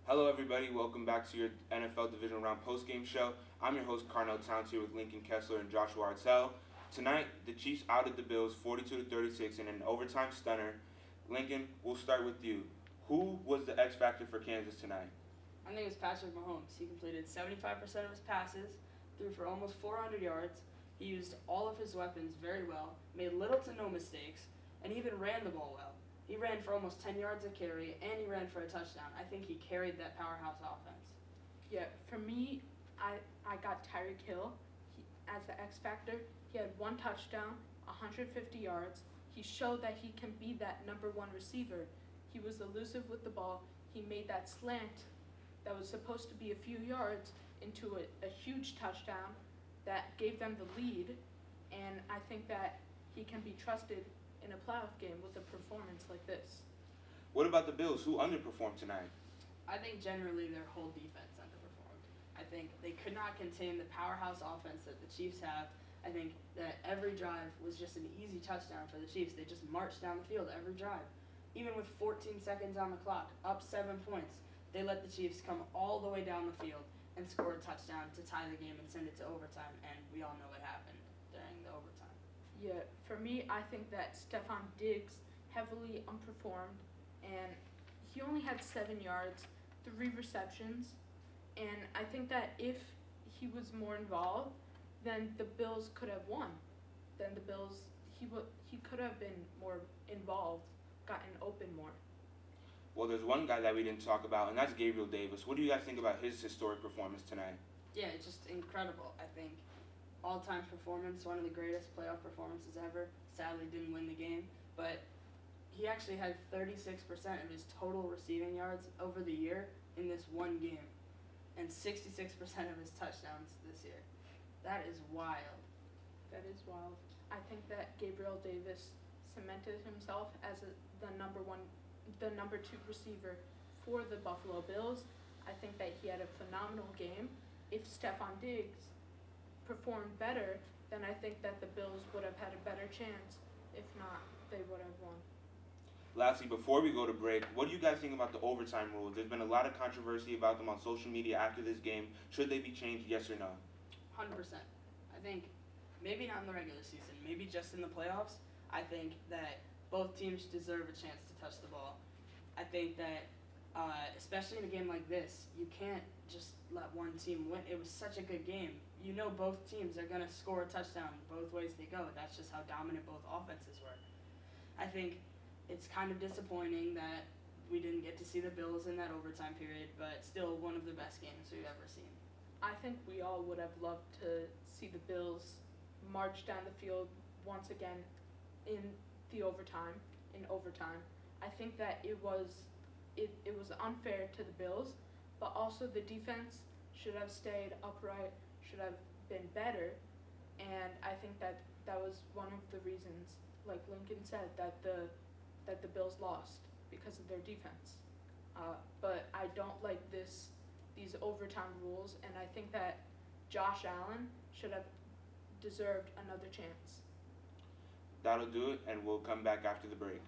Hello, everybody. Welcome back to your NFL Division Round postgame show. I'm your host, Carnell Towns, here with Lincoln Kessler and Joshua Artell. Tonight, the Chiefs outed the Bills 42-36 in an overtime stunner. Lincoln, we'll start with you. Who was the X-Factor for Kansas tonight? I think it's Patrick Mahomes. He completed 75% of his passes, threw for almost 400 yards. He used all of his weapons very well, made little to no mistakes, and even ran the ball well. He ran for almost 10 yards a carry, and he ran for a touchdown. I think he carried that powerhouse offense. Yeah, for me, I got Tyreek Hill as the X Factor. He had one touchdown, 150 yards. He showed that he can be that number one receiver. He was elusive with the ball. He made that slant that was supposed to be a few yards into a huge touchdown that gave them the lead. And I think that he can be trusted in a playoff game with a performance like this. What about the Bills? Who underperformed tonight? I think generally their whole defense underperformed. I think they could not contain the powerhouse offense that the Chiefs have. I think that every drive was just an easy touchdown for the Chiefs. They just marched down the field every drive. Even with 14 seconds on the clock, up 7 points, they let the Chiefs come all the way down the field and score a touchdown to tie the game and send it to overtime, and we all know what happened during the overtime. Yeah, for me, I think that Stephon Diggs heavily underperformed, and he only had 7 yards, 3 receptions, and I think that if he was more involved, then the Bills could have won. Then the Bills, he could have been more involved, gotten open more. Well, there's one guy that we didn't talk about, and that's Gabriel Davis. What do you guys think about his historic performance tonight? Yeah, it's just incredible. I think all-time performance, one of the greatest playoff performances ever. Sadly didn't win the game, but he actually had 36% of his total receiving yards over the year in this one game, and 66% of his touchdowns this year. That is wild. That is wild. I think that Gabriel Davis cemented himself as the number 2 receiver for the Buffalo Bills. I think that he had a phenomenal game. If Stephon Diggs performed better, then I think that the Bills would have had a better chance. If not, they would have won. Lastly, before we go to break, what do you guys think about the overtime rules? There's been a lot of controversy about them on social media after this game. Should they be changed, yes or no? 100%. I think maybe not in the regular season, maybe just in the playoffs. I think that both teams deserve a chance to touch the ball. I think that, especially in a game like this, you can't just let one team win. It was such a good game. You know both teams are going to score a touchdown both ways they go. That's just how dominant both offenses were. I think it's kind of disappointing that we didn't get to see the Bills in that overtime period, but still one of the best games we've ever seen. I think we all would have loved to see the Bills march down the field once again in overtime. I think that it was unfair to the Bills, but also the defense should have stayed upright, should have been better, and I think that was one of the reasons, like Lincoln said, that the Bills lost because of their defense. But I don't like these overtime rules, and I think that Josh Allen should have deserved another chance. That'll do it, and we'll come back after the break.